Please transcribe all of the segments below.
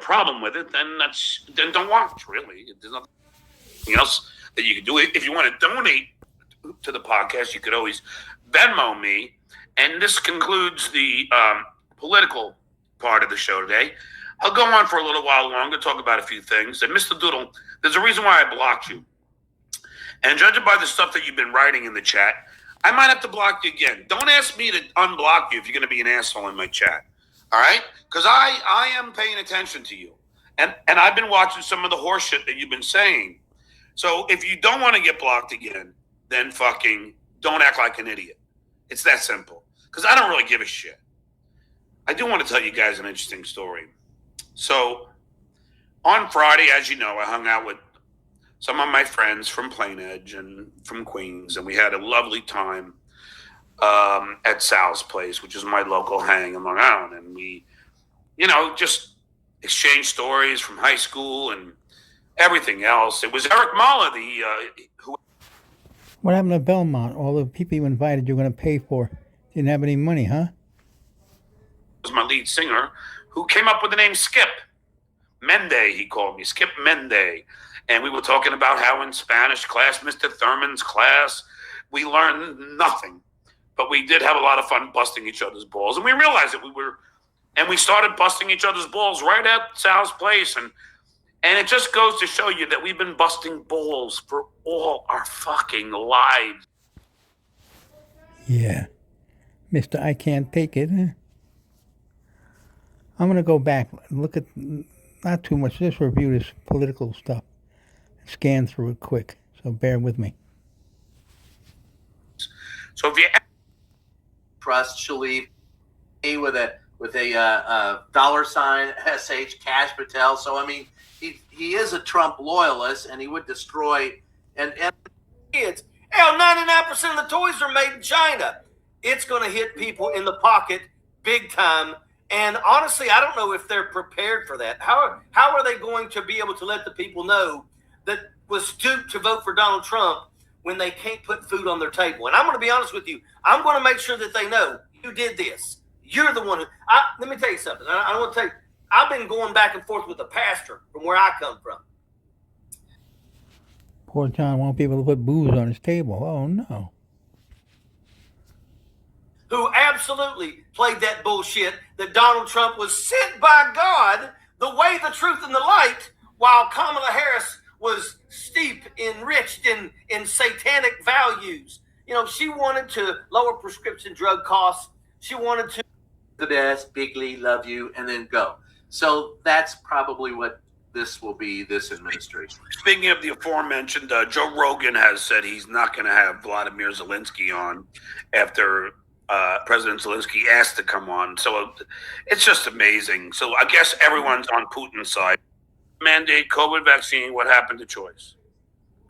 problem with it, then don't watch. Really, there's nothing else that you can do. If you want to donate to the podcast, you could always Venmo me. And this concludes the political part of the show today. I'll go on for a little while longer, talk about a few things. And Mr. Doodle, there's a reason why I blocked you. And judging by the stuff that you've been writing in the chat, I might have to block you again. Don't ask me to unblock you if you're going to be an asshole in my chat. All right? Because I am paying attention to you. And I've been watching some of the horse shit that you've been saying. So if you don't want to get blocked again, then fucking don't act like an idiot. It's that simple. Because I don't really give a shit. I do want to tell you guys an interesting story. So on Friday, as you know, I hung out with some of my friends from Plain Edge and from Queens, and we had a lovely time at Sal's place, which is my local hang in Long Island. And we, just exchanged stories from high school and everything else. It was Eric Mahler, who... What happened to Belmont? All the people you invited you're going to pay for didn't have any money, huh? Was my lead singer, who came up with the name Skip Mende. He called me Skip Mende. And we were talking about how in Spanish class, Mr. Thurman's class, we learned nothing. But we did have a lot of fun busting each other's balls. And we realized that we started busting each other's balls right at Sal's place. And it just goes to show you that we've been busting balls for all our fucking lives. Yeah. Mr. I Can't Take It. I'm going to go back and look at, not too much, just review this political stuff. Scan through it quick, so bear with me. So if you trust, she'll leave me with a $SH Cash Patel. So I mean, he is a Trump loyalist, and he would destroy and kids. Hell, 99% of the toys are made in China. It's going to hit people in the pocket big time. And honestly, I don't know if they're prepared for that. How are they going to be able to let the people know that was duped to vote for Donald Trump when they can't put food on their table? And I'm going to be honest with you. I'm going to make sure that they know you did this. You're the one who. Let me tell you something. I want to tell you. I've been going back and forth with a pastor from where I come from. Poor John won't be able to put booze on his table. Oh, no. Who absolutely played that bullshit that Donald Trump was sent by God, the way, the truth, and the light, while Kamala Harris was steeped, enriched in satanic values. She wanted to lower prescription drug costs. She wanted to the best, bigly, love you, and then go. So that's probably what this will be, this administration. Speaking of the aforementioned, Joe Rogan has said he's not going to have Vladimir Zelensky on after President Zelensky asked to come on. So it's just amazing. So I guess everyone's on Putin's side. Mandate COVID vaccine. What happened to choice?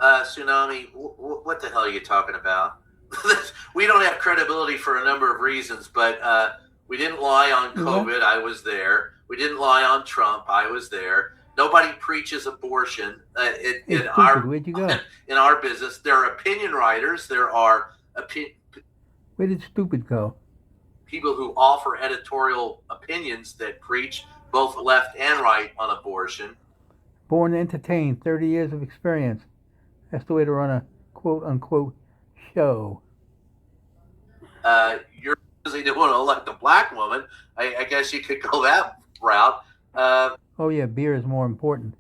Tsunami, what the hell are you talking about? We don't have credibility for a number of reasons, but we didn't lie on COVID. I was there. We didn't lie on Trump. I was there. Nobody preaches abortion in Where'd you go? In our business. There are opinion writers. There are Where did stupid go? People who offer editorial opinions that preach both left and right on abortion. Born to entertain, 30 years of experience. That's the way to run a quote-unquote show. You're usually the one to elect a black woman. I guess you could go that route. Oh, yeah, beer is more important.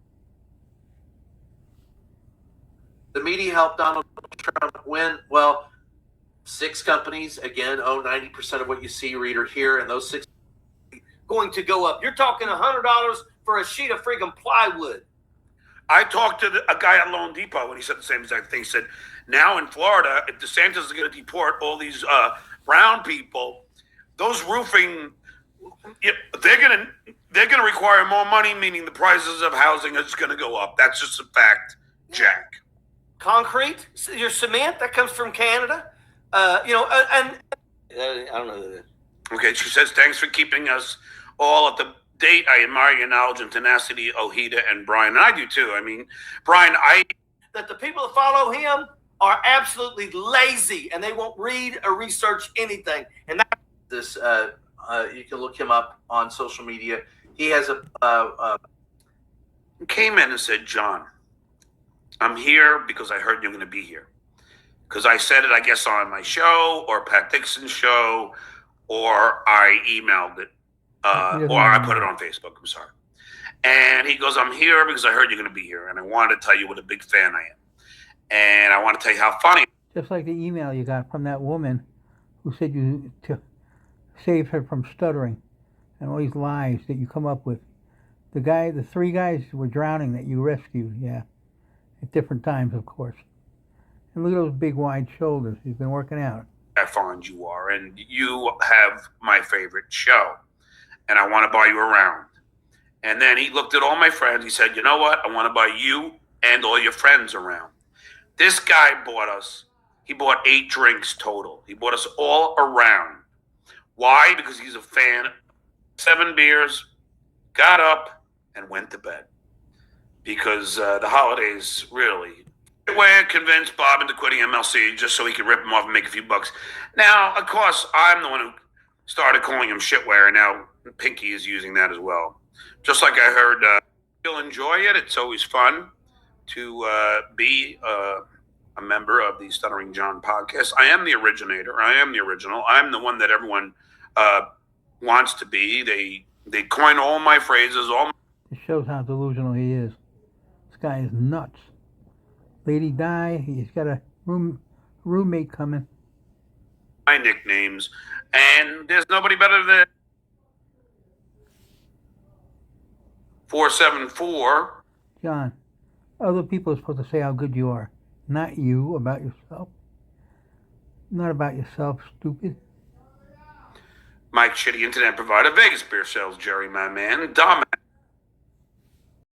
The media helped Donald Trump win. Well, 6 companies, again, own 90% of what you see, read, or hear, and those 6 going to go up. You're talking $100 for a sheet of friggin' plywood. I talked to a guy at Loan Depot, and he said the same exact thing. He said, now in Florida, if DeSantis is going to deport all these brown people, those roofing, they're going to require more money, meaning the prices of housing is going to go up. That's just a fact, Jack. Concrete, your cement, that comes from Canada. And I don't know. Okay, she says, thanks for keeping us all at the date. I admire your knowledge and tenacity, Ojeda and Brian. And I do too. I mean, Brian, that the people that follow him are absolutely lazy and they won't read or research anything. And you can look him up on social media. He has a came in and said, John, I'm here because I heard you're going to be here. Because I said it, I guess, on my show or Pat Dixon's show, or I emailed it, or I put it on Facebook. I'm sorry. And he goes, I'm here because I heard you're going to be here. And I wanted to tell you what a big fan I am. And I want to tell you how funny. Just like the email you got from that woman who said you to save her from stuttering and all these lies that you come up with. The 3 guys were drowning that you rescued, yeah. At different times, of course. And look at those big wide shoulders. He's been working out. How fond you are. And you have my favorite show. And I want to buy you around. And then he looked at all my friends. He said, you know what? I want to buy you and all your friends around. This guy he bought 8 drinks total. He bought us all around. Why? Because he's a fan. 7 beers, got up, and went to bed. Because the holidays really. The way I convinced Bob into quitting MLC just so he could rip him off and make a few bucks. Now, of course, I'm the one who started calling him shitware, and now Pinky is using that as well. Just like I heard, you'll enjoy it. It's always fun to be a member of the Stuttering John podcast. I am the originator. I am the original. I'm the one that everyone wants to be. They coin all my phrases. It shows how delusional he is. This guy is nuts. Lady Di, he's got a roommate coming. My nicknames, and there's nobody better than 474. John, other people are supposed to say how good you are, not you about yourself. Not about yourself, stupid. Mike, shitty internet provider, Vegas beer sales, Jerry, my man, dumbass.